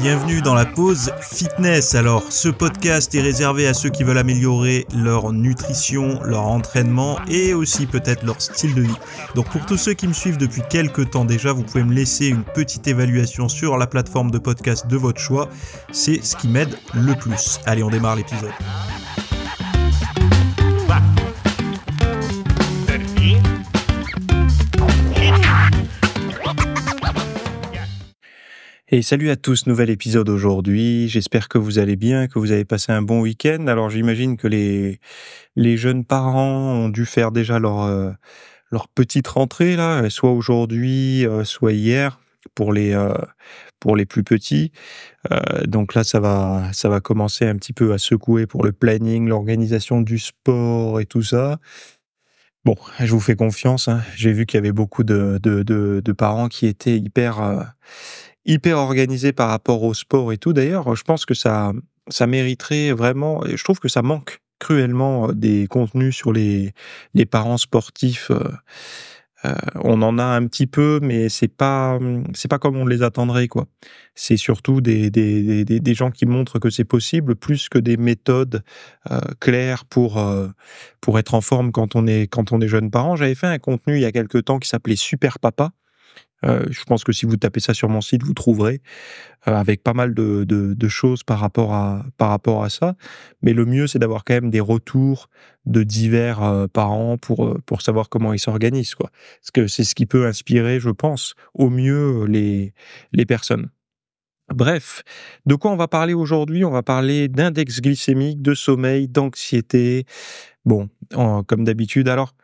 bienvenue dans la pause fitness. Alors, ce podcast est réservé à ceux qui veulent améliorer leur nutrition, leur entraînement et aussi peut-être leur style de vie. Donc pour tous ceux qui me suivent depuis quelques temps déjà, vous pouvez me laisser une petite évaluation sur la plateforme de podcast de votre choix. C'est ce qui m'aide le plus. Allez, on démarre l'épisode. Et salut à tous, nouvel épisode aujourd'hui. J'espère que vous allez bien, que vous avez passé un bon week-end. Alors j'imagine que les jeunes parents ont dû faire déjà leur petite rentrée là, soit aujourd'hui, soit hier pour les plus petits. Donc là ça va commencer un petit peu à secouer pour le planning, l'organisation du sport et tout ça. Bon, je vous fais confiance, hein. J'ai vu qu'il y avait beaucoup de parents qui étaient hyper organisés par rapport au sport et tout. D'ailleurs, je pense que ça mériterait vraiment, et je trouve que ça manque cruellement des contenus sur les parents sportifs. On en a un petit peu, mais c'est pas comme on les attendrait, quoi. C'est surtout des gens qui montrent que c'est possible, plus que des méthodes claires pour être en forme quand on est jeune parent. J'avais fait un contenu il y a quelque temps qui s'appelait Super Papa. Je pense que si vous tapez ça sur mon site, vous trouverez avec pas mal de choses par rapport à ça. Mais le mieux, c'est d'avoir quand même des retours de divers parents pour savoir comment ils s'organisent, quoi. Parce que c'est ce qui peut inspirer, je pense, au mieux les personnes. Bref, de quoi on va parler aujourd'hui? On va parler d'index glycémique, de sommeil, d'anxiété. Bon, comme d'habitude. Alors,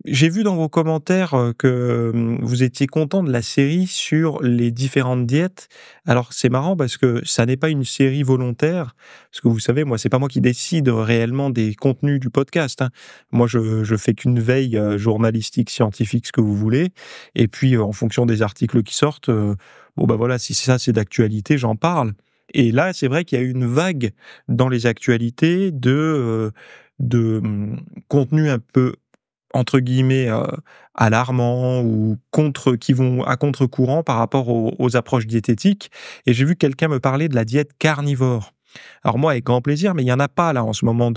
j'ai vu dans vos commentaires que vous étiez content de la série sur les différentes diètes. Alors c'est marrant parce que ça n'est pas une série volontaire, parce que vous savez, moi c'est pas moi qui décide réellement des contenus du podcast, hein. Moi je fais qu'une veille journalistique, scientifique, ce que vous voulez, et puis en fonction des articles qui sortent, bon bah voilà, si ça c'est d'actualité, j'en parle. Et là c'est vrai qu'il y a eu une vague dans les actualités de contenu un peu entre guillemets alarmants ou qui vont à contre-courant par rapport aux approches diététiques. Et j'ai vu quelqu'un me parler de la diète carnivore. Alors moi, avec grand plaisir, mais il y en a pas là en ce moment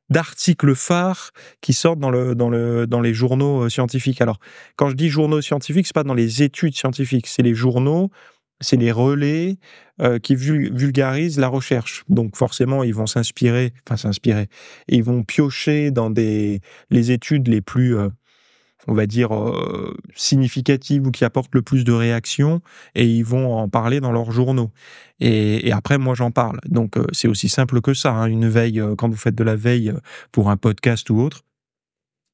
d'articles phares qui sortent dans les journaux scientifiques. Alors quand je dis journaux scientifiques, c'est pas dans les études scientifiques, c'est les journaux. C'est les relais qui vulgarisent la recherche. Donc forcément, ils vont s'inspirer, et ils vont piocher dans les études les plus, on va dire, significatives ou qui apportent le plus de réactions, et ils vont en parler dans leurs journaux. Et après, moi, j'en parle. Donc c'est aussi simple que ça, hein, une veille, quand vous faites de la veille pour un podcast ou autre.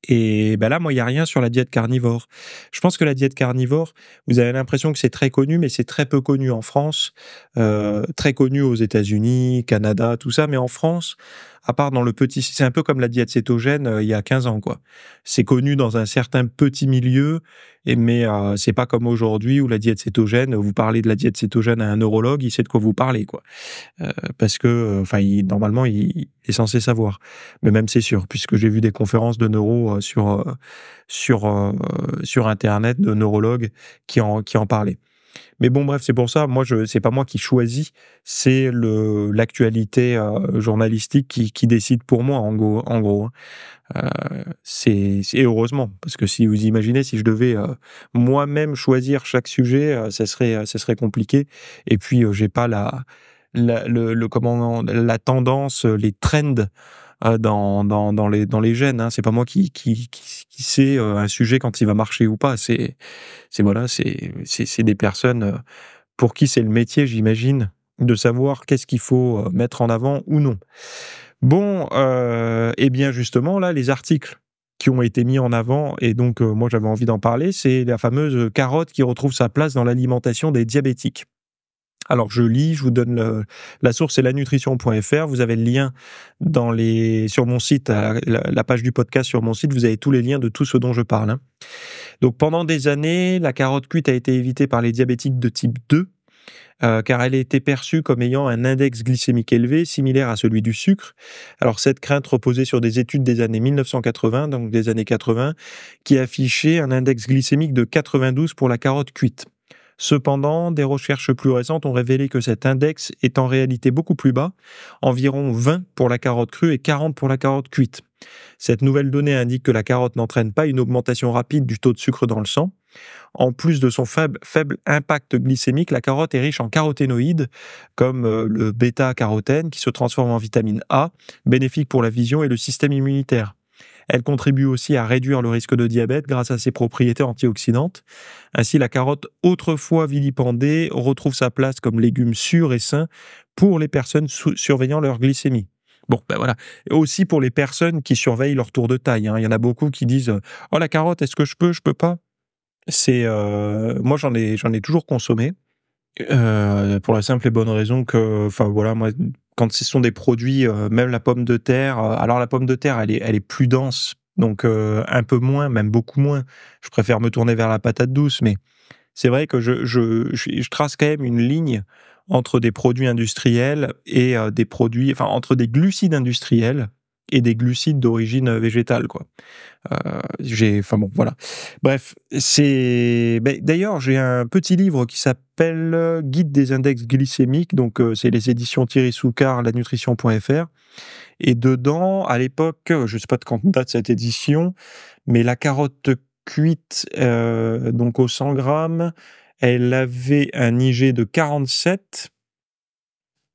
Et ben là, moi, il y a rien sur la diète carnivore. Je pense que la diète carnivore, vous avez l'impression que c'est très connu, mais c'est très peu connu en France, très connu aux États-Unis, Canada, tout ça. Mais en France, à part dans c'est un peu comme la diète cétogène il y a 15 ans, quoi. C'est connu dans un certain petit milieu, mais c'est pas comme aujourd'hui où la diète cétogène, vous parlez de la diète cétogène à un neurologue, il sait de quoi vous parlez, quoi. Parce que, normalement, il est censé savoir. Mais même c'est sûr, puisque j'ai vu des conférences de neuro sur Internet, de neurologues qui en parlaient. Mais bon, bref, c'est pour ça, moi, c'est pas moi qui choisis, c'est l'actualité journalistique qui décide pour moi, en gros. C'est heureusement, parce que si vous imaginez, si je devais moi-même choisir chaque sujet, ça serait compliqué. Et puis, j'ai pas la tendance, les trends dans les gènes, hein. C'est pas moi qui sait un sujet quand il va marcher ou pas. C'est des personnes pour qui c'est le métier, j'imagine, de savoir qu'est-ce qu'il faut mettre en avant ou non. Bon, et bien justement là, les articles qui ont été mis en avant, et donc moi j'avais envie d'en parler, c'est la fameuse carotte qui retrouve sa place dans l'alimentation des diabétiques. Alors je lis, je vous donne la source, c'est lanutrition.fr. Vous avez le lien sur mon site, la page du podcast sur mon site, vous avez tous les liens de tout ce dont je parle, hein. Donc pendant des années, la carotte cuite a été évitée par les diabétiques de type 2, car elle a été perçue comme ayant un index glycémique élevé, similaire à celui du sucre. Alors cette crainte reposait sur des études des années 1980, donc des années 80, qui affichaient un index glycémique de 92 pour la carotte cuite. Cependant, des recherches plus récentes ont révélé que cet index est en réalité beaucoup plus bas, environ 20 pour la carotte crue et 40 pour la carotte cuite. Cette nouvelle donnée indique que la carotte n'entraîne pas une augmentation rapide du taux de sucre dans le sang. En plus de son faible impact glycémique, la carotte est riche en caroténoïdes, comme le bêta-carotène, qui se transforme en vitamine A, bénéfique pour la vision et le système immunitaire. Elle contribue aussi à réduire le risque de diabète grâce à ses propriétés antioxydantes. Ainsi, la carotte, autrefois vilipendée, retrouve sa place comme légume sûr et sain pour les personnes surveillant leur glycémie. Bon, ben voilà. Et aussi pour les personnes qui surveillent leur tour de taille. Il y en a beaucoup qui disent « Oh, la carotte, est-ce que je peux? Je peux pas ?» Moi, j'en ai toujours consommé. Pour la simple et bonne raison que, enfin voilà, moi, quand ce sont des produits, même la pomme de terre, alors la pomme de terre, elle est plus dense, donc un peu moins, même beaucoup moins. Je préfère me tourner vers la patate douce, mais c'est vrai que je trace quand même une ligne entre des produits industriels et des produits, enfin entre des glucides industriels et des glucides d'origine végétale, quoi. Enfin bon, voilà. Bref, d'ailleurs, j'ai un petit livre qui s'appelle Guide des index glycémiques. Donc, c'est les éditions Thierry Soucard, lanutrition.fr. Et dedans, à l'époque, je sais pas de quand date cette édition, mais la carotte cuite, donc au 100 grammes, elle avait un IG de 47.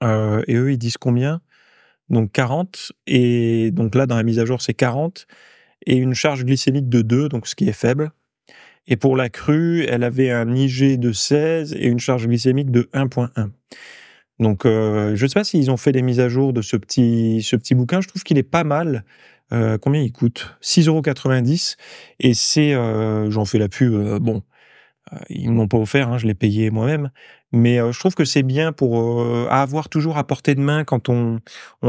Et eux, ils disent combien? Donc 40. Et donc là, dans la mise à jour, c'est 40. Et une charge glycémique de 2, donc ce qui est faible. Et pour la crue, elle avait un IG de 16 et une charge glycémique de 1,1. Donc, je ne sais pas s'ils ont fait les mises à jour de ce petit bouquin. Je trouve qu'il est pas mal. Combien il coûte? 6,90 €. Et j'en fais la pub, bon, ils ne m'ont pas offert, je l'ai payé moi-même. Mais je trouve que c'est bien pour à avoir toujours à portée de main quand on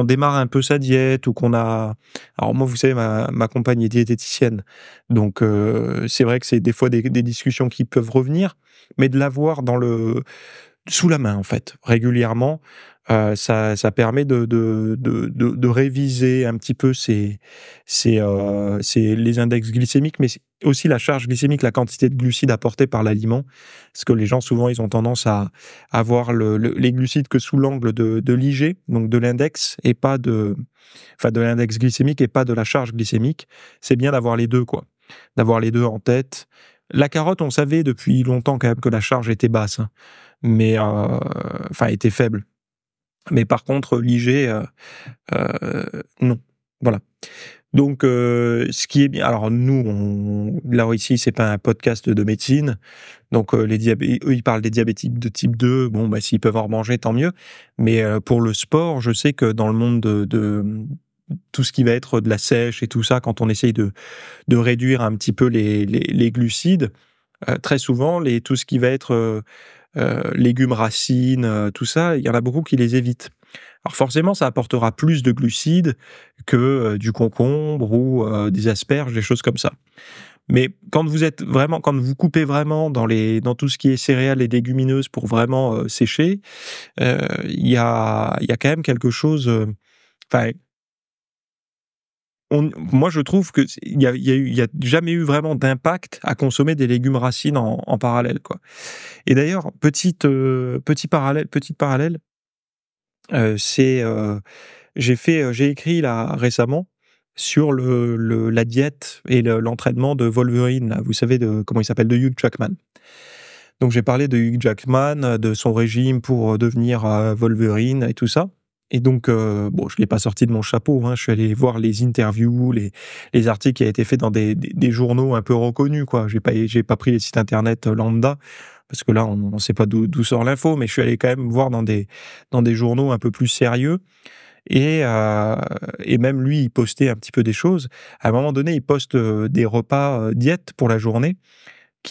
démarre un peu sa diète ou qu'on a... Alors moi, vous savez, ma compagne est diététicienne, donc c'est vrai que c'est des fois des discussions qui peuvent revenir, mais de l'avoir sous la main, en fait, régulièrement, ça permet de réviser un petit peu les index glycémiques, mais aussi la charge glycémique, la quantité de glucides apportés par l'aliment. Parce que les gens, souvent, ils ont tendance à voir les glucides que sous l'angle de l'IG, donc de l'index, et pas de l'index glycémique et pas de la charge glycémique. C'est bien d'avoir les deux, quoi. D'avoir les deux en tête. La carotte, on savait depuis longtemps quand même que la charge était basse, mais était faible. Mais par contre, l'IG, non. Voilà. Donc, ce qui est bien... Alors, nous, là, ici, c'est pas un podcast de médecine. Donc, eux, ils parlent des diabétiques de type 2. Bon, s'ils peuvent en manger, tant mieux. Mais pour le sport, je sais que dans le monde de tout ce qui va être de la sèche et tout ça, quand on essaye de réduire un petit peu les glucides, très souvent, tout ce qui va être légumes, racines, tout ça, il y en a beaucoup qui les évitent. Alors forcément, ça apportera plus de glucides que du concombre ou des asperges, des choses comme ça. Mais quand vous coupez vraiment dans tout ce qui est céréales et légumineuses pour vraiment sécher, il y a quand même quelque chose. Moi, je trouve que il y a jamais eu vraiment d'impact à consommer des légumes racines en parallèle, quoi. Et d'ailleurs, petit parallèle, j'ai écrit là récemment sur la diète et l'entraînement de Wolverine, là, vous savez comment il s'appelle, de Hugh Jackman. Donc j'ai parlé de Hugh Jackman, de son régime pour devenir Wolverine et tout ça. Et donc, je l'ai pas sorti de mon chapeau, je suis allé voir les interviews, les articles qui ont été faits dans des journaux un peu reconnus, quoi. J'ai pas pris les sites internet lambda, parce que là, on ne sait pas d'où sort l'info, mais je suis allé quand même voir dans des journaux un peu plus sérieux. Et même lui, il postait un petit peu des choses. À un moment donné, il poste des repas diète pour la journée,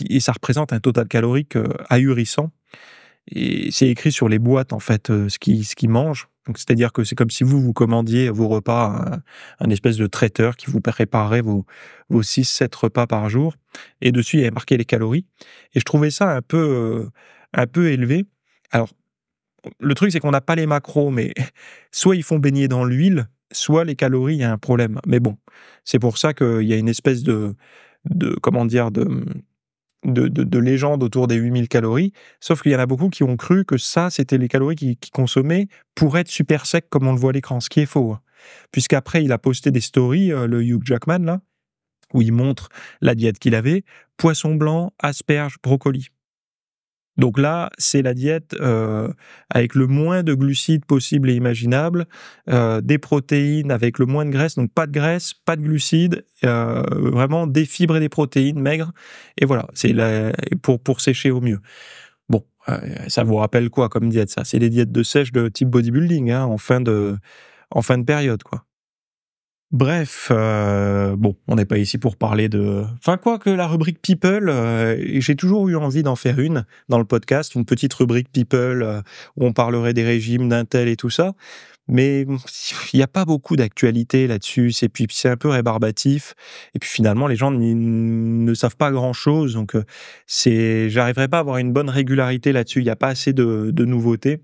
et ça représente un total calorique ahurissant. Et c'est écrit sur les boîtes, en fait, ce qu'ils mangent. Donc, c'est-à-dire que c'est comme si vous commandiez vos repas à un espèce de traiteur qui vous préparerait vos 6-7 repas par jour. Et dessus, il y avait marqué les calories. Et je trouvais ça un peu élevé. Alors, le truc, c'est qu'on n'a pas les macros, mais soit ils font baigner dans l'huile, soit les calories, il y a un problème. Mais bon, c'est pour ça qu'il y a une espèce de comment dire, de légende autour des 8000 calories, sauf qu'il y en a beaucoup qui ont cru que ça, c'était les calories qu'ils consommaient pour être super sec comme on le voit à l'écran, ce qui est faux, hein. Puisqu'après, il a posté des stories, le Hugh Jackman, là, où il montre la diète qu'il avait: poisson blanc, asperges, brocoli. Donc là, c'est la diète avec le moins de glucides possible et imaginable, des protéines avec le moins de graisse, donc pas de graisse, pas de glucides, vraiment des fibres et des protéines maigres. Et voilà, c'est pour sécher au mieux. Bon, ça vous rappelle quoi comme diète ça? C'est des diètes de sèche de type bodybuilding, hein, en fin de période, quoi. Bref, bon, on n'est pas ici pour parler de... Enfin, quoi que la rubrique People, j'ai toujours eu envie d'en faire une dans le podcast, une petite rubrique People où on parlerait des régimes, d'un tel et tout ça. Mais il n'y a pas beaucoup d'actualité là-dessus. Puis c'est un peu rébarbatif. Et puis finalement, les gens ne savent pas grand-chose. Donc, j'arriverai pas à avoir une bonne régularité là-dessus. Il n'y a pas assez de nouveautés.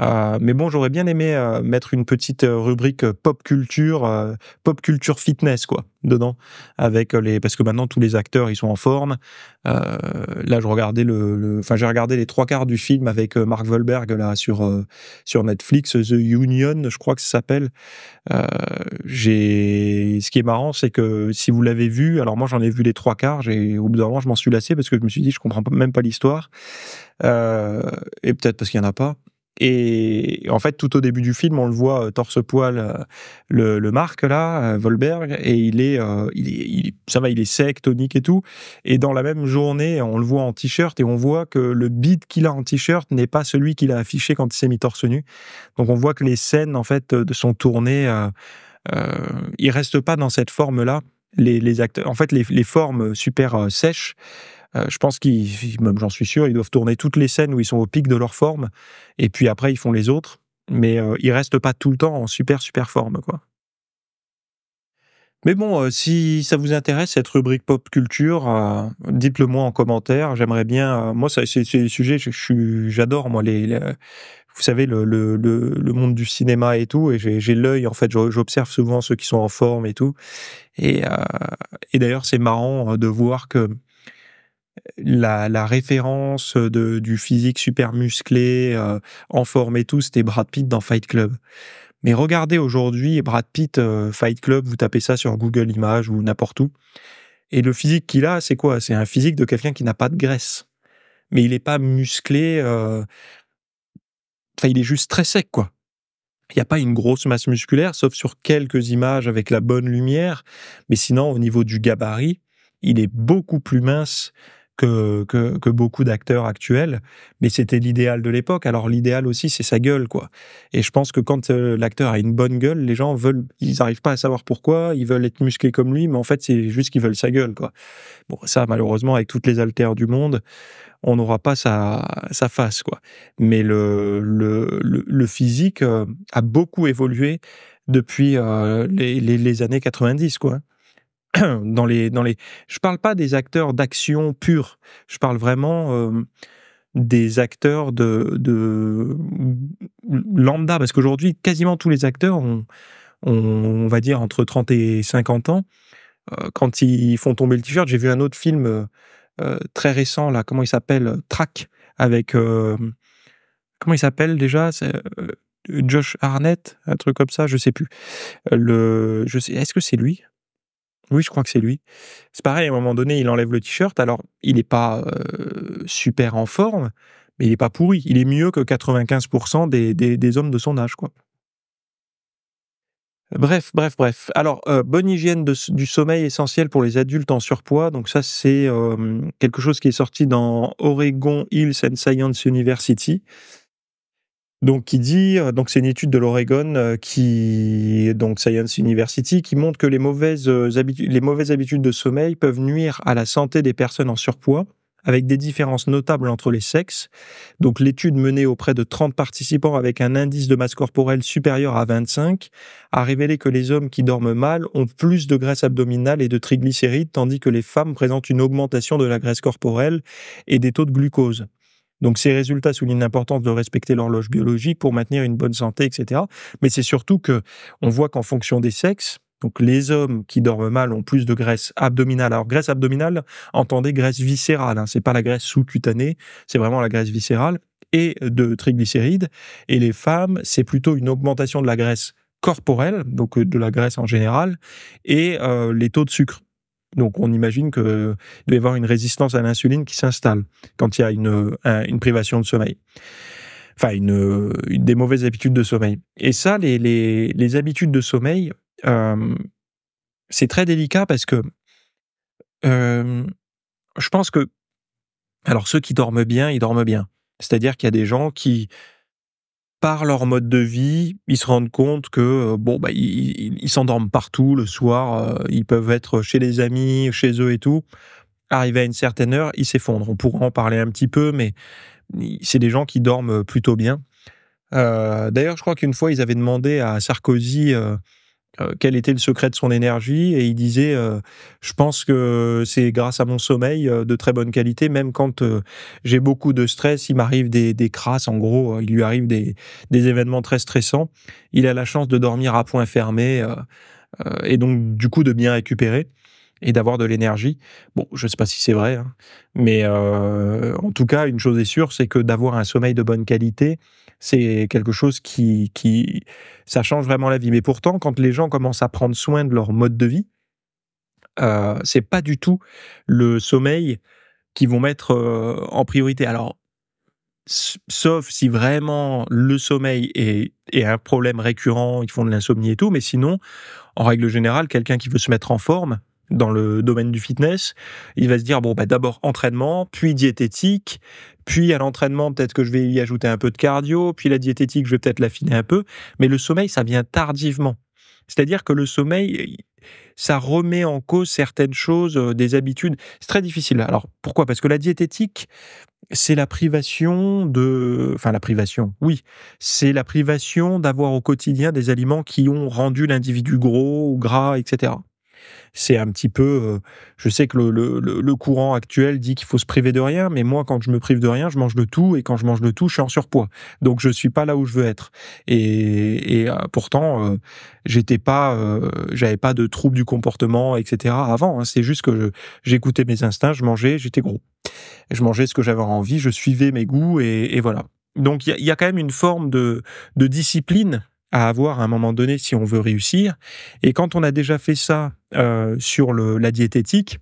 Mais bon, j'aurais bien aimé mettre une petite rubrique pop culture fitness quoi, dedans, avec parce que maintenant tous les acteurs ils sont en forme. Là, je regardais j'ai regardé les 3/4 du film avec Mark Wahlberg là sur Netflix, The Union, je crois que ça s'appelle. Ce qui est marrant, c'est que si vous l'avez vu, alors moi j'en ai vu les 3/4, au bout d'un moment je m'en suis lassé parce que je me suis dit je comprends même pas l'histoire, et peut-être parce qu'il y en a pas. Et en fait, tout au début du film, on le voit torse-poil, le Mark là, Wahlberg, et ça va, il est sec, tonique et tout. Et dans la même journée, on le voit en t-shirt et on voit que le bide qu'il a en t-shirt n'est pas celui qu'il a affiché quand il s'est mis torse nu. Donc on voit que les scènes en fait sont tournées. Ils restent pas dans cette forme-là. Les acteurs, en fait, les formes super sèches. Je pense même j'en suis sûr, ils doivent tourner toutes les scènes où ils sont au pic de leur forme, et puis après ils font les autres, mais ils restent pas tout le temps en super forme, quoi. Mais bon, si ça vous intéresse cette rubrique pop culture, dites-le moi en commentaire. J'aimerais bien. Moi, c'est des sujets j'adore moi vous savez le monde du cinéma et tout, et j'ai l'œil en fait. J'observe souvent ceux qui sont en forme et tout, et d'ailleurs c'est marrant de voir que la référence du physique super musclé, en forme et tout, c'était Brad Pitt dans Fight Club. Mais regardez aujourd'hui Brad Pitt, Fight Club, vous tapez ça sur Google Images ou n'importe où, et le physique qu'il a, c'est quoi? C'est un physique de quelqu'un qui n'a pas de graisse. Mais il est pas musclé, enfin il est juste très sec, quoi. Il y a pas une grosse masse musculaire, sauf sur quelques images avec la bonne lumière, mais sinon au niveau du gabarit, il est beaucoup plus mince que beaucoup d'acteurs actuels, mais c'était l'idéal de l'époque. Alors l'idéal aussi, c'est sa gueule, quoi. Et je pense que quand l'acteur a une bonne gueule, les gens ils n'arrivent pas à savoir pourquoi, ils veulent être musclés comme lui, mais en fait, c'est juste qu'ils veulent sa gueule, quoi. Bon, ça, malheureusement, avec toutes les haltères du monde, on n'aura pas sa face, quoi. Mais le physique a beaucoup évolué depuis les années 90, quoi. Je parle pas des acteurs d'action pure, je parle vraiment des acteurs de lambda, parce qu'aujourd'hui, quasiment tous les acteurs on va dire entre 30 et 50 ans. Quand ils font tomber le t-shirt, j'ai vu un autre film très récent, là, comment il s'appelle? Track, avec... comment il s'appelle déjà? C'est Josh Hartnett, un truc comme ça, je sais plus. Est-ce que c'est lui? Oui, je crois que c'est lui. C'est pareil, à un moment donné, il enlève le t-shirt. Alors, il n'est pas super en forme, mais il n'est pas pourri. Il est mieux que 95% des hommes de son âge, quoi. Bref. Alors, bonne hygiène du sommeil essentiel pour les adultes en surpoids. Donc ça, c'est quelque chose qui est sorti dans Oregon Health and Science University. Donc, qui dit, donc c'est une étude de l'Oregon, donc Science University, qui montre que les mauvaises habitudes de sommeil peuvent nuire à la santé des personnes en surpoids, avec des différences notables entre les sexes. Donc, l'étude menée auprès de 30 participants avec un indice de masse corporelle supérieur à 25 a révélé que les hommes qui dorment mal ont plus de graisse abdominale et de triglycérides, tandis que les femmes présentent une augmentation de la graisse corporelle et des taux de glucose. Donc ces résultats soulignent l'importance de respecter l'horloge biologique pour maintenir une bonne santé, etc. Mais c'est surtout que on voit qu'en fonction des sexes, Donc les hommes qui dorment mal ont plus de graisse abdominale. Alors graisse abdominale, entendez graisse viscérale, hein, c'est pas la graisse sous-cutanée, c'est vraiment la graisse viscérale, et de triglycérides. Et les femmes, c'est plutôt une augmentation de la graisse corporelle, donc de la graisse en général, et les taux de sucre. Donc on imagine qu'il doit y avoir une résistance à l'insuline qui s'installe quand il y a une privation de sommeil. Enfin, des mauvaises habitudes de sommeil. Et ça, les habitudes de sommeil, c'est très délicat parce que je pense que, alors ceux qui dorment bien, ils dorment bien. C'est-à-dire qu'il y a des gens qui, par leur mode de vie, ils se rendent compte que ils s'endorment partout le soir. Ils peuvent être chez les amis, chez eux et tout. Arrivé à une certaine heure, ils s'effondrent. On pourra en parler un petit peu, mais c'est des gens qui dorment plutôt bien. D'ailleurs, je crois qu'une fois, ils avaient demandé à Sarkozy quel était le secret de son énergie, et il disait je pense que c'est grâce à mon sommeil de très bonne qualité, même quand j'ai beaucoup de stress, il m'arrive des crasses, en gros, il lui arrive des événements très stressants, il a la chance de dormir à point fermé, et donc du coup de bien récupérer et d'avoir de l'énergie. Bon, je sais pas si c'est vrai, hein, mais en tout cas, une chose est sûre, c'est que d'avoir un sommeil de bonne qualité, c'est quelque chose qui ça change vraiment la vie. Mais pourtant, quand les gens commencent à prendre soin de leur mode de vie, c'est pas du tout le sommeil qu'ils vont mettre en priorité. Alors, sauf si vraiment le sommeil est un problème récurrent, ils font de l'insomnie et tout, mais sinon, en règle générale, quelqu'un qui veut se mettre en forme dans le domaine du fitness, il va se dire, d'abord entraînement, puis diététique, puis à l'entraînement, peut-être que je vais y ajouter un peu de cardio, puis la diététique, je vais peut-être l'affiner un peu, mais le sommeil, ça vient tardivement. C'est-à-dire que le sommeil, ça remet en cause certaines choses, des habitudes. C'est très difficile. Alors, pourquoi ? Parce que la diététique, c'est la privation oui, c'est la privation d'avoir au quotidien des aliments qui ont rendu l'individu gros ou gras, etc. C'est un petit peu, je sais que le courant actuel dit qu'il faut se priver de rien, mais moi, quand je me prive de rien, je mange de tout, et quand je mange de tout, je suis en surpoids. Donc je suis pas là où je veux être. Et pourtant, j'avais pas de troubles du comportement, etc. avant, hein. C'est juste que j'écoutais mes instincts, je mangeais, j'étais gros. Je mangeais ce que j'avais envie, je suivais mes goûts, et voilà. Donc il y a quand même une forme de discipline à avoir à un moment donné si on veut réussir. Et quand on a déjà fait ça sur la diététique,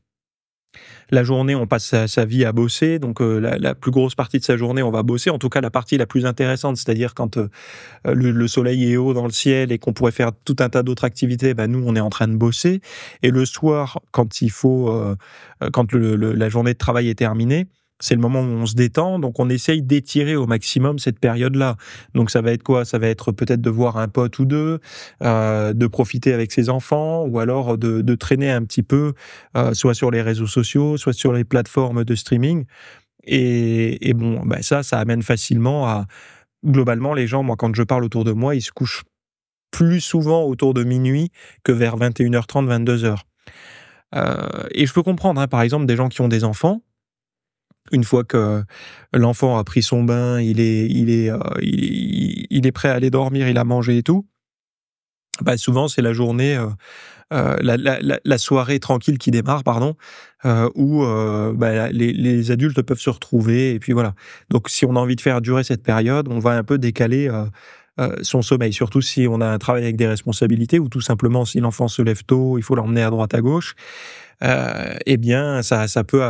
la journée, on passe sa vie à bosser, donc la plus grosse partie de sa journée, on va bosser, en tout cas la partie la plus intéressante, c'est-à-dire quand le soleil est haut dans le ciel et qu'on pourrait faire tout un tas d'autres activités, nous, on est en train de bosser. Et le soir, quand quand la journée de travail est terminée, c'est le moment où on se détend, donc on essaye d'étirer au maximum cette période-là. Donc ça va être quoi ? Ça va être peut-être de voir un pote ou deux, de profiter avec ses enfants, ou alors de traîner un petit peu, soit sur les réseaux sociaux, soit sur les plateformes de streaming. Et ça amène facilement à... Globalement, les gens, moi, quand je parle autour de moi, ils se couchent plus souvent autour de minuit que vers 21h30, 22h. Et je peux comprendre, hein, par exemple, des gens qui ont des enfants. Une fois que l'enfant a pris son bain, il est prêt à aller dormir, il a mangé et tout. Souvent c'est la journée, la soirée tranquille qui démarre, où les adultes peuvent se retrouver, et puis voilà. Donc si on a envie de faire durer cette période, on va un peu décaler son sommeil, surtout si on a un travail avec des responsabilités, ou tout simplement si l'enfant se lève tôt, il faut l'emmener à droite à gauche. Ça peut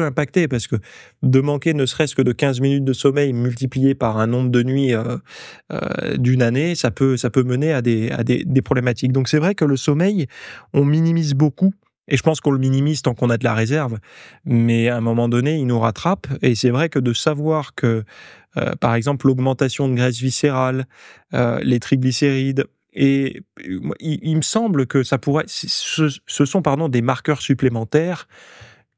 impacter, parce que de manquer ne serait-ce que de 15 minutes de sommeil multiplié par un nombre de nuits d'une année, ça peut mener à des problématiques. Donc c'est vrai que le sommeil, on minimise beaucoup, et je pense qu'on le minimise tant qu'on a de la réserve, mais à un moment donné, il nous rattrape. Et c'est vrai que de savoir que, par exemple, l'augmentation de graisse viscérale, les triglycérides, et il me semble que ce sont des marqueurs supplémentaires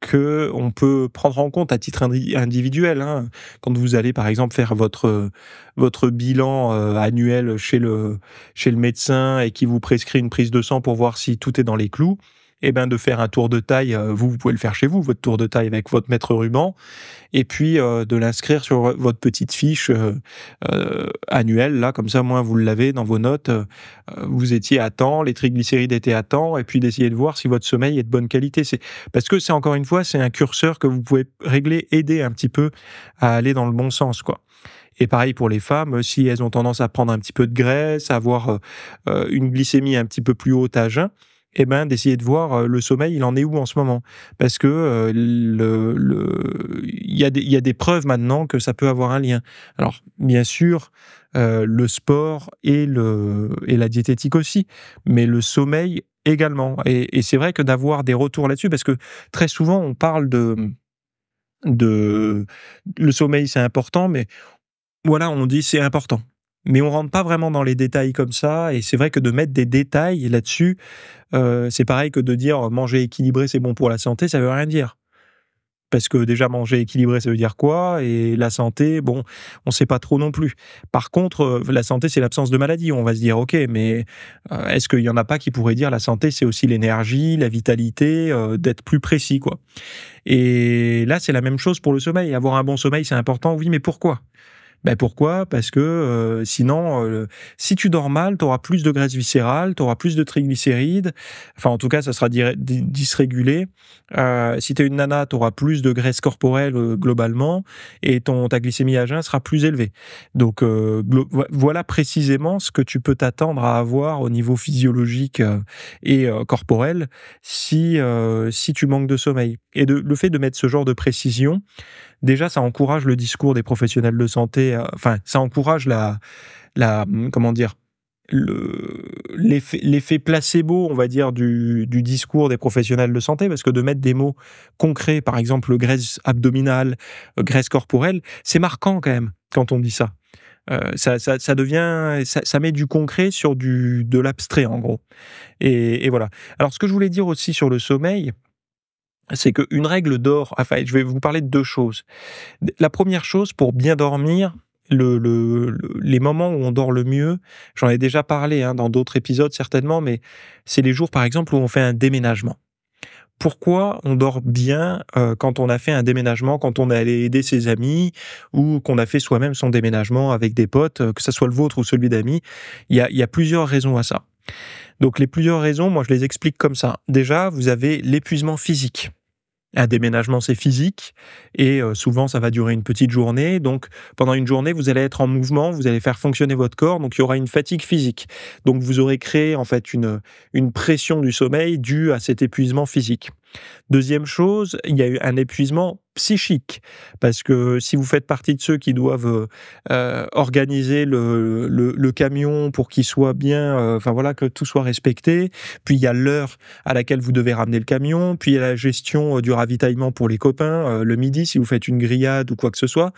que on peut prendre en compte à titre individuel, hein. Quand vous allez, par exemple, faire votre bilan annuel chez le médecin, et qui vous prescrit une prise de sang pour voir si tout est dans les clous, eh ben de faire un tour de taille. Vous pouvez le faire chez vous, votre tour de taille avec votre mètre ruban, et puis de l'inscrire sur votre petite fiche annuelle. Là, comme ça, moins vous l'avez dans vos notes. Vous étiez à temps, les triglycérides étaient à temps, et puis d'essayer de voir si votre sommeil est de bonne qualité. C'est parce que c'est encore une fois, c'est un curseur que vous pouvez régler, aider un petit peu à aller dans le bon sens, quoi. Et pareil pour les femmes, si elles ont tendance à prendre un petit peu de graisse, à avoir une glycémie un petit peu plus haute à jeun, eh ben d'essayer de voir le sommeil, il en est où en ce moment. Parce que il y a des preuves maintenant que ça peut avoir un lien. Alors, bien sûr, le sport et la diététique aussi, mais le sommeil également. Et c'est vrai que d'avoir des retours là-dessus, parce que très souvent, on parle de le sommeil, c'est important, mais voilà, on dit c'est important. Mais on rentre pas vraiment dans les détails comme ça, et c'est vrai que de mettre des détails là-dessus, c'est pareil que de dire manger équilibré, c'est bon pour la santé, ça veut rien dire. Parce que déjà manger équilibré, ça veut dire quoi? Et la santé, bon, on sait pas trop non plus. Par contre, la santé, c'est l'absence de maladie. On va se dire, ok, mais est-ce qu'il y en a pas qui pourraient dire la santé, c'est aussi l'énergie, la vitalité, d'être plus précis, quoi. Et là, c'est la même chose pour le sommeil. Avoir un bon sommeil, c'est important. Oui, mais pourquoi? Ben pourquoi? Parce que sinon, si tu dors mal, tu auras plus de graisse viscérale, tu auras plus de triglycérides. Enfin, en tout cas, ça sera dysrégulé. Si tu es une nana, tu auras plus de graisse corporelle globalement, et ta glycémie à jeun sera plus élevée. Donc, voilà précisément ce que tu peux t'attendre à avoir au niveau physiologique et corporel si tu manques de sommeil. Et le fait de mettre ce genre de précision, déjà, ça encourage le discours des professionnels de santé. Enfin, ça encourage comment dire, l'effet placebo, on va dire, du discours des professionnels de santé, parce que de mettre des mots concrets, par exemple graisse abdominale, graisse corporelle, c'est marquant quand même quand on dit ça. Ça devient, ça met du concret sur de l'abstrait en gros. Et voilà. Alors, ce que je voulais dire aussi sur le sommeil, c'est qu'une règle d'or, enfin, je vais vous parler de 2 choses. La première chose, pour bien dormir, les moments où on dort le mieux, j'en ai déjà parlé dans d'autres épisodes certainement, mais c'est les jours, par exemple, où on fait un déménagement. Pourquoi on dort bien quand on a fait un déménagement, quand on est allé aider ses amis, ou qu'on a fait soi-même son déménagement avec des potes, que ce soit le vôtre ou celui d'amis? Il y a plusieurs raisons à ça. Donc les plusieurs raisons, moi je les explique comme ça. Déjà, vous avez l'épuisement physique. Un déménagement, c'est physique, et souvent ça va durer une petite journée. Donc pendant une journée, vous allez être en mouvement, vous allez faire fonctionner votre corps, donc il y aura une fatigue physique. Donc vous aurez créé en fait une pression du sommeil due à cet épuisement physique. Deuxième chose, il y a eu un épuisement psychique, parce que si vous faites partie de ceux qui doivent organiser le camion pour qu'il soit bien, enfin voilà, que tout soit respecté, puis il y a l'heure à laquelle vous devez ramener le camion, puis il y a la gestion du ravitaillement pour les copains, le midi si vous faites une grillade ou quoi que ce soit,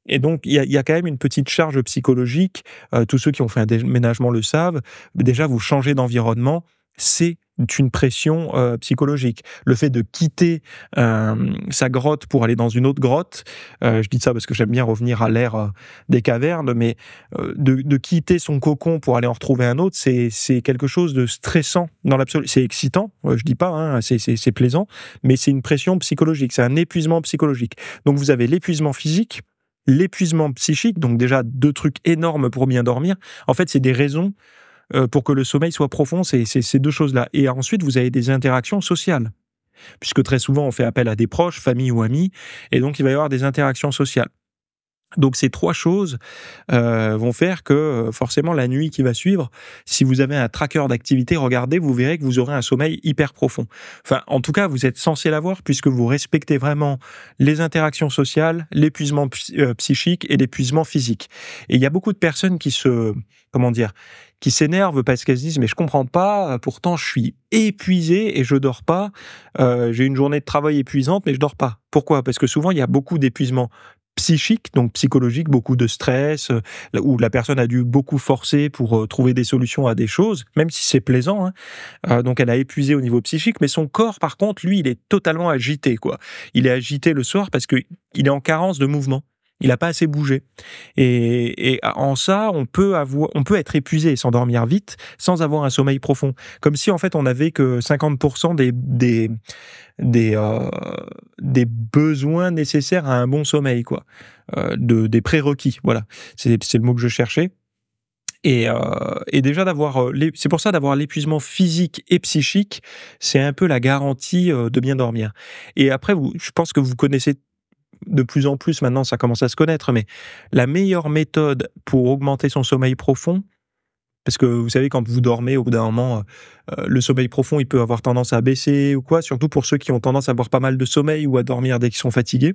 et donc il y a quand même une petite charge psychologique, tous ceux qui ont fait un déménagement le savent, déjà vous changez d'environnement, c'est une pression psychologique. Le fait de quitter sa grotte pour aller dans une autre grotte, je dis ça parce que j'aime bien revenir à l'ère des cavernes, mais de quitter son cocon pour aller en retrouver un autre, c'est quelque chose de stressant dans l'absolu. C'est excitant, je dis pas, c'est plaisant, mais c'est une pression psychologique, c'est un épuisement psychologique. Donc vous avez l'épuisement physique, l'épuisement psychique, donc déjà 2 trucs énormes pour bien dormir. En fait, c'est des raisons pour que le sommeil soit profond, c'est ces 2 choses-là. Et ensuite, vous avez des interactions sociales, puisque très souvent, on fait appel à des proches, famille ou amis, et donc il va y avoir des interactions sociales. Donc ces 3 choses vont faire que forcément la nuit qui va suivre, si vous avez un tracker d'activité, regardez, vous verrez que vous aurez un sommeil hyper profond. Enfin, en tout cas, vous êtes censé l'avoir puisque vous respectez vraiment les interactions sociales, l'épuisement psychique et l'épuisement physique. Et il y a beaucoup de personnes qui qui s'énervent parce qu'elles se disent mais je comprends pas, pourtant je suis épuisé et je dors pas, j'ai une journée de travail épuisante mais je dors pas. Pourquoi? Parce que souvent il y a beaucoup d'épuisement psychique, donc psychologique, beaucoup de stress, où la personne a dû beaucoup forcer pour trouver des solutions à des choses, même si c'est plaisant, donc elle a épuisé au niveau psychique, mais son corps, par contre, lui, il est totalement agité, quoi. Il est agité le soir parce que il est en carence de mouvement. Il n'a pas assez bougé. Et en ça, on peut être épuisé et s'endormir vite sans avoir un sommeil profond. Comme si, en fait, on n'avait que 50% des, euh, des besoins nécessaires à un bon sommeil, quoi. Des prérequis, voilà. C'est le mot que je cherchais. Et déjà c'est pour ça d'avoir l'épuisement physique et psychique, c'est un peu la garantie de bien dormir. Et après, je pense que vous connaissez de plus en plus maintenant, ça commence à se connaître, mais la meilleure méthode pour augmenter son sommeil profond, parce que vous savez, quand vous dormez, au bout d'un moment, le sommeil profond, il peut avoir tendance à baisser ou quoi, surtout pour ceux qui ont tendance à avoir pas mal de sommeil ou à dormir dès qu'ils sont fatigués.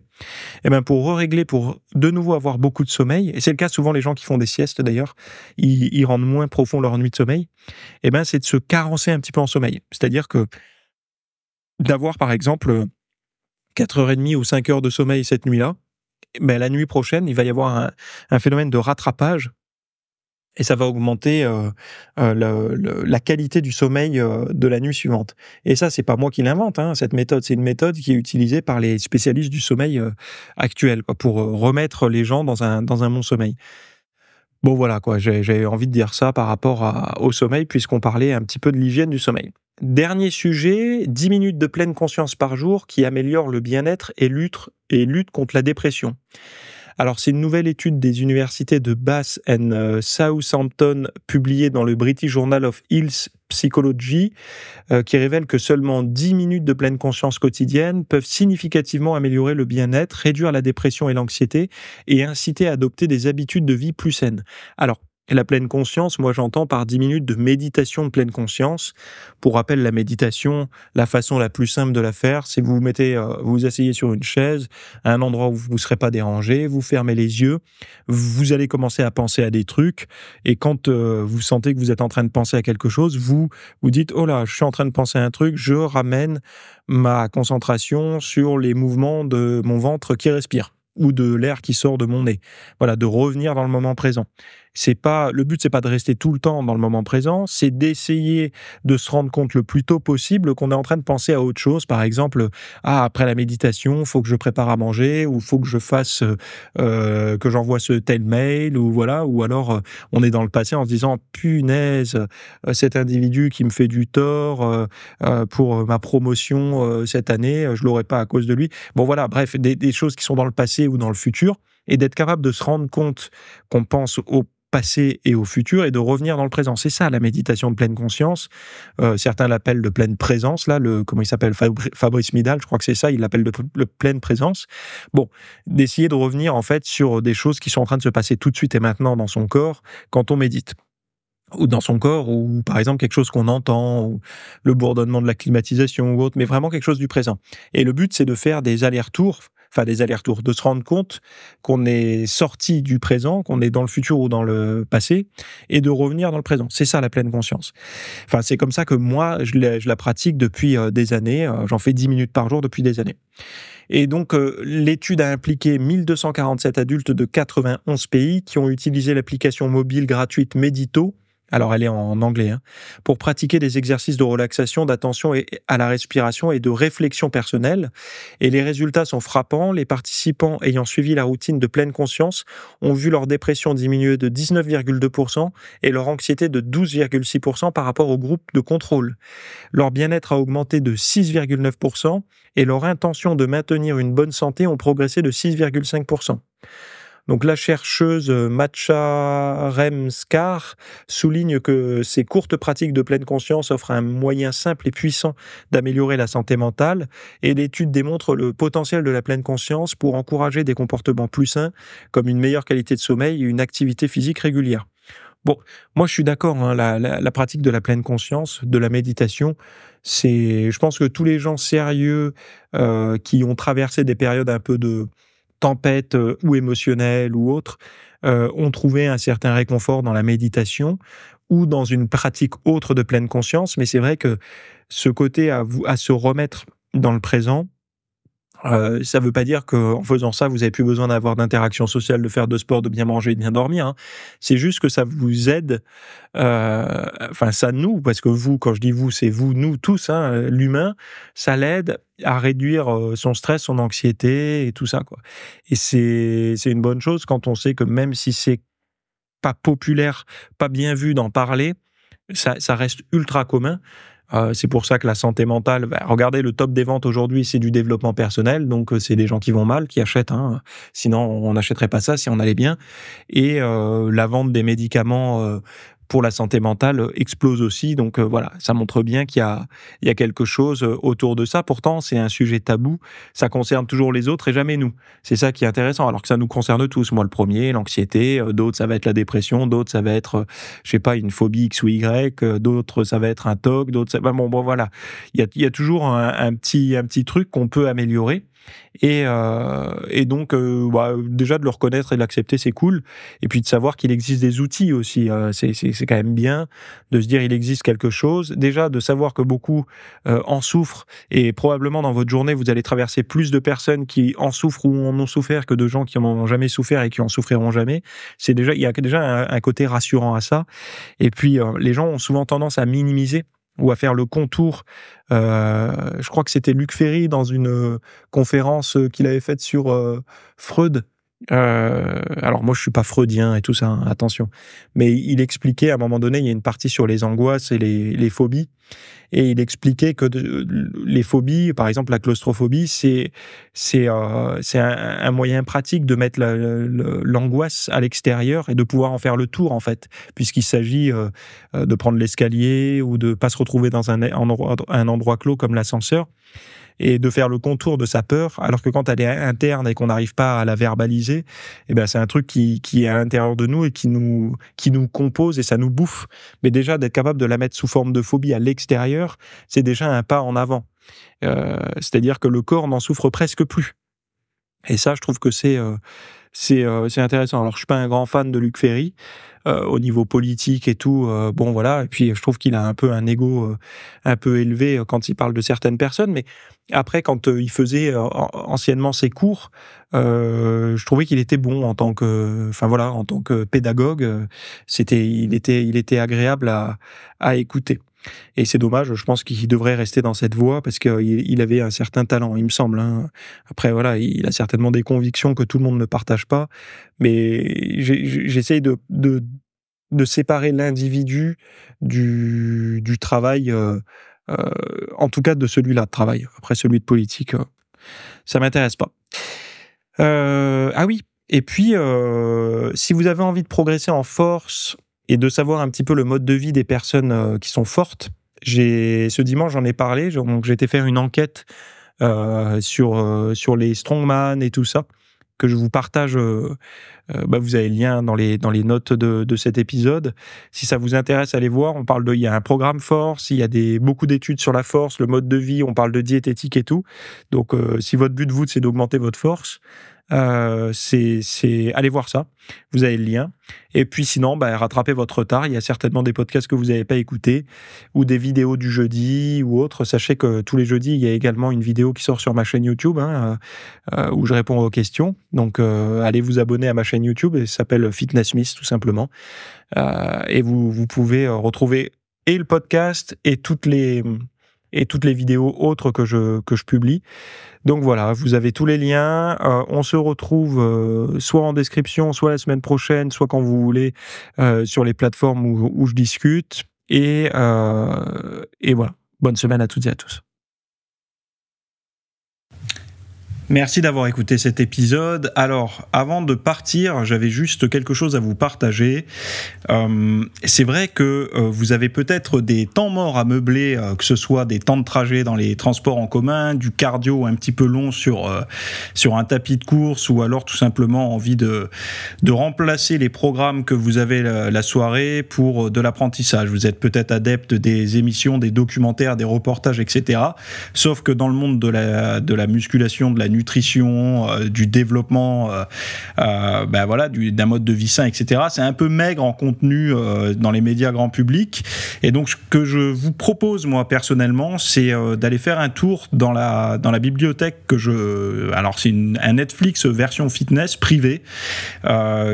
Et ben pour régler, pour de nouveau avoir beaucoup de sommeil, et c'est le cas souvent les gens qui font des siestes d'ailleurs, ils rendent moins profond leur nuit de sommeil, et ben c'est de se carencer un petit peu en sommeil. C'est-à-dire que d'avoir par exemple 4h30 ou 5 heures de sommeil cette nuit-là, ben la nuit prochaine, il va y avoir un phénomène de rattrapage et ça va augmenter la qualité du sommeil de la nuit suivante. Et ça, c'est pas moi qui l'invente, hein, cette méthode. C'est une méthode qui est utilisée par les spécialistes du sommeil actuels, quoi, pour remettre les gens dans un bon sommeil. Bon, voilà, quoi, j'ai envie de dire ça par rapport au sommeil, puisqu'on parlait un petit peu de l'hygiène du sommeil. Dernier sujet, 10 minutes de pleine conscience par jour qui améliore le bien-être et lutte contre la dépression. Alors, c'est une nouvelle étude des universités de Bath and Southampton publiée dans le British Journal of Health Psychology qui révèle que seulement 10 minutes de pleine conscience quotidienne peuvent significativement améliorer le bien-être, réduire la dépression et l'anxiété et inciter à adopter des habitudes de vie plus saines. Alors, la pleine conscience, moi j'entends par 10 minutes de méditation de pleine conscience. Pour rappel, la méditation, la façon la plus simple de la faire, c'est que vous vous asseyez sur une chaise, à un endroit où vous ne serez pas dérangé, vous fermez les yeux, vous allez commencer à penser à des trucs, et quand vous sentez que vous êtes en train de penser à quelque chose, vous dites « Oh là, je suis en train de penser à un truc, je ramène ma concentration sur les mouvements de mon ventre qui respire. » ou de l'air qui sort de mon nez. Voilà, de revenir dans le moment présent. Le but, c'est pas de rester tout le temps dans le moment présent, c'est d'essayer de se rendre compte le plus tôt possible qu'on est en train de penser à autre chose. Par exemple, après la méditation, faut que je prépare à manger, ou faut que je fasse, que j'envoie ce tel mail, ou voilà, ou alors on est dans le passé en se disant, punaise, cet individu qui me fait du tort pour ma promotion cette année, je l'aurais pas à cause de lui. Bon voilà, bref, des choses qui sont dans le passé ou dans le futur, et d'être capable de se rendre compte qu'on pense au passé et au futur et de revenir dans le présent. C'est ça la méditation de pleine conscience. Certains l'appellent de pleine présence. Là, comment il s'appelle, Fabrice Midal, je crois que c'est ça, il l'appelle de pleine présence. Bon, d'essayer de revenir en fait sur des choses qui sont en train de se passer tout de suite et maintenant dans son corps quand on médite. Ou dans son corps, ou par exemple quelque chose qu'on entend, ou le bourdonnement de la climatisation ou autre, mais vraiment quelque chose du présent. Et le but, c'est de faire des allers-retours, de se rendre compte qu'on est sorti du présent, qu'on est dans le futur ou dans le passé, et de revenir dans le présent. C'est ça la pleine conscience. Enfin, c'est comme ça que moi, je la pratique depuis des années. J'en fais 10 minutes par jour depuis des années. Et donc, l'étude a impliqué 1247 adultes de 91 pays qui ont utilisé l'application mobile gratuite Medito. Alors, elle est en anglais, hein, pour pratiquer des exercices de relaxation, d'attention à la respiration et de réflexion personnelle. Et les résultats sont frappants. Les participants ayant suivi la routine de pleine conscience ont vu leur dépression diminuer de 19,2% et leur anxiété de 12,6% par rapport au groupe de contrôle. Leur bien-être a augmenté de 6,9% et leur intention de maintenir une bonne santé ont progressé de 6,5%. Donc la chercheuse Matcha Remskar souligne que ces courtes pratiques de pleine conscience offrent un moyen simple et puissant d'améliorer la santé mentale, et l'étude démontre le potentiel de la pleine conscience pour encourager des comportements plus sains, comme une meilleure qualité de sommeil et une activité physique régulière. Bon, moi je suis d'accord, hein, la pratique de la pleine conscience, de la méditation, je pense que tous les gens sérieux qui ont traversé des périodes un peu de tempête ou émotionnelle ou autre, ont trouvé un certain réconfort dans la méditation ou dans une pratique autre de pleine conscience. Mais c'est vrai que ce côté à se remettre dans le présent, Ça veut pas dire qu'en faisant ça, vous avez plus besoin d'avoir d'interaction sociale, de faire de sport, de bien manger, de bien dormir, hein. C'est juste que ça vous aide, enfin ça nous, parce que vous, quand je dis vous, c'est vous, nous tous, hein, l'humain, ça l'aide à réduire son stress, son anxiété et tout ça, quoi. Et c'est une bonne chose quand on sait que même si c'est pas populaire, pas bien vu d'en parler, ça reste ultra commun. C'est pour ça que la santé mentale, regardez le top des ventes aujourd'hui, c'est du développement personnel, donc c'est des gens qui vont mal, qui achètent, hein. Sinon on n'achèterait pas ça si on allait bien. Et la vente des médicaments pour la santé mentale explose aussi, donc voilà, ça montre bien qu'il y a quelque chose autour de ça. Pourtant, c'est un sujet tabou, ça concerne toujours les autres et jamais nous. C'est ça qui est intéressant, alors que ça nous concerne tous. Moi, le premier, l'anxiété, d'autres, ça va être la dépression, d'autres, ça va être, je sais pas, une phobie X ou Y, d'autres, ça va être un TOC, d'autres, ça... bon, voilà. Il y a toujours un petit truc qu'on peut améliorer. Et donc, déjà de le reconnaître et de l'accepter, c'est cool. Et puis de savoir qu'il existe des outils aussi, c'est quand même bien de se dire il existe quelque chose. Déjà de savoir que beaucoup en souffrent, et probablement dans votre journée vous allez traverser plus de personnes qui en souffrent ou en ont souffert que de gens qui en ont jamais souffert et qui en souffriront jamais. Il y a déjà un côté rassurant à ça. Et puis les gens ont souvent tendance à minimiser ou à faire le contour. Je crois que c'était Luc Ferry dans une conférence qu'il avait faite sur Freud. Alors moi je suis pas freudien et tout ça, hein, attention, mais il expliquait à un moment donné, il y a une partie sur les angoisses et les phobies, et il expliquait que les phobies, par exemple la claustrophobie, c'est un moyen pratique de mettre l'angoisse à l'extérieur et de pouvoir en faire le tour en fait, puisqu'il s'agit de prendre l'escalier ou de pas se retrouver dans un endroit clos comme l'ascenseur, et de faire le contour de sa peur, alors que quand elle est interne et qu'on n'arrive pas à la verbaliser, eh ben c'est un truc qui est à l'intérieur de nous et qui nous compose et ça nous bouffe. Mais déjà d'être capable de la mettre sous forme de phobie à l'extérieur, c'est déjà un pas en avant. C'est-à-dire que le corps n'en souffre presque plus. Et ça, je trouve que c'est intéressant. Alors, je suis pas un grand fan de Luc Ferry au niveau politique et tout. Bon, voilà. Et puis, je trouve qu'il a un peu un ego un peu élevé quand il parle de certaines personnes. Mais après, quand il faisait anciennement ses cours, je trouvais qu'il était bon en tant que pédagogue. Il était agréable à écouter. Et c'est dommage, je pense qu'il devrait rester dans cette voie parce qu'il avait un certain talent, il me semble, hein. Après, voilà, il a certainement des convictions que tout le monde ne partage pas, mais j'essaye de séparer l'individu du travail, en tout cas de celui-là de travail. Après, celui de politique, ça m'intéresse pas. Ah oui, et puis, si vous avez envie de progresser en force et de savoir un petit peu le mode de vie des personnes qui sont fortes, ce dimanche, j'en ai parlé, donc j'ai été faire une enquête sur les strongman et tout ça, que je vous partage. Vous avez le lien dans les notes de cet épisode. Si ça vous intéresse, allez voir. Il y a un programme force, il y a beaucoup d'études sur la force, le mode de vie, on parle de diététique et tout. Donc, si votre but, c'est d'augmenter votre force, allez voir ça. Vous avez le lien. Et puis sinon, rattrapez votre retard. Il y a certainement des podcasts que vous n'avez pas écoutés ou des vidéos du jeudi ou autres. Sachez que tous les jeudis, il y a également une vidéo qui sort sur ma chaîne YouTube, où je réponds aux questions. Donc, allez vous abonner à ma chaîne YouTube. Elle s'appelle Fitness Miss, tout simplement. Et vous pouvez retrouver et le podcast et toutes les vidéos autres que je publie. Donc voilà, vous avez tous les liens. On se retrouve soit en description, soit la semaine prochaine, soit quand vous voulez, sur les plateformes où je discute. Et voilà. Bonne semaine à toutes et à tous. Merci d'avoir écouté cet épisode. Alors, avant de partir, j'avais juste quelque chose à vous partager. C'est vrai que vous avez peut-être des temps morts à meubler, que ce soit des temps de trajet dans les transports en commun, du cardio un petit peu long sur un tapis de course, ou alors tout simplement envie de remplacer les programmes que vous avez la soirée pour de l'apprentissage. Vous êtes peut-être adepte des émissions, des documentaires, des reportages, etc. Sauf que dans le monde de la musculation, de la nutrition, du développement, voilà, d'un mode de vie sain, etc. C'est un peu maigre en contenu dans les médias grand public. Et donc, ce que je vous propose, moi, personnellement, c'est d'aller faire un tour dans la bibliothèque alors, c'est un Netflix version fitness privée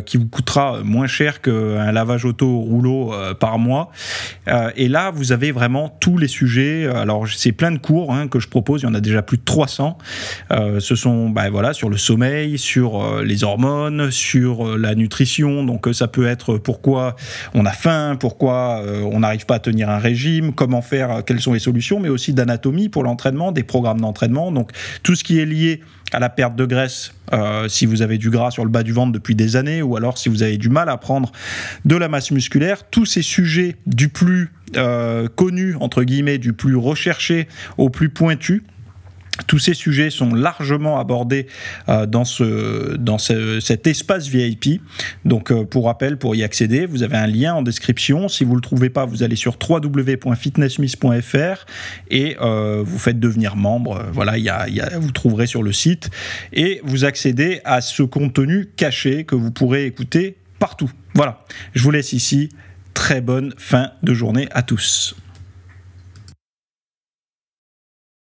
qui vous coûtera moins cher qu'un lavage auto au rouleau par mois. Et là, vous avez vraiment tous les sujets. Alors, c'est plein de cours que je propose. Il y en a déjà plus de 300. Ce sont sur le sommeil, sur les hormones, sur la nutrition. Donc, ça peut être pourquoi on a faim, pourquoi on n'arrive pas à tenir un régime, comment faire, quelles sont les solutions, mais aussi d'anatomie pour l'entraînement, des programmes d'entraînement. Donc, tout ce qui est lié à la perte de graisse, si vous avez du gras sur le bas du ventre depuis des années, ou alors si vous avez du mal à prendre de la masse musculaire, tous ces sujets du plus connu, entre guillemets, du plus recherché au plus pointu, tous ces sujets sont largement abordés dans cet espace VIP. Donc, pour rappel, pour y accéder, vous avez un lien en description. Si vous ne le trouvez pas, vous allez sur www.fitnessmiss.fr et vous faites devenir membre. Voilà, vous trouverez sur le site. Et vous accédez à ce contenu caché que vous pourrez écouter partout. Voilà, je vous laisse ici. Très bonne fin de journée à tous.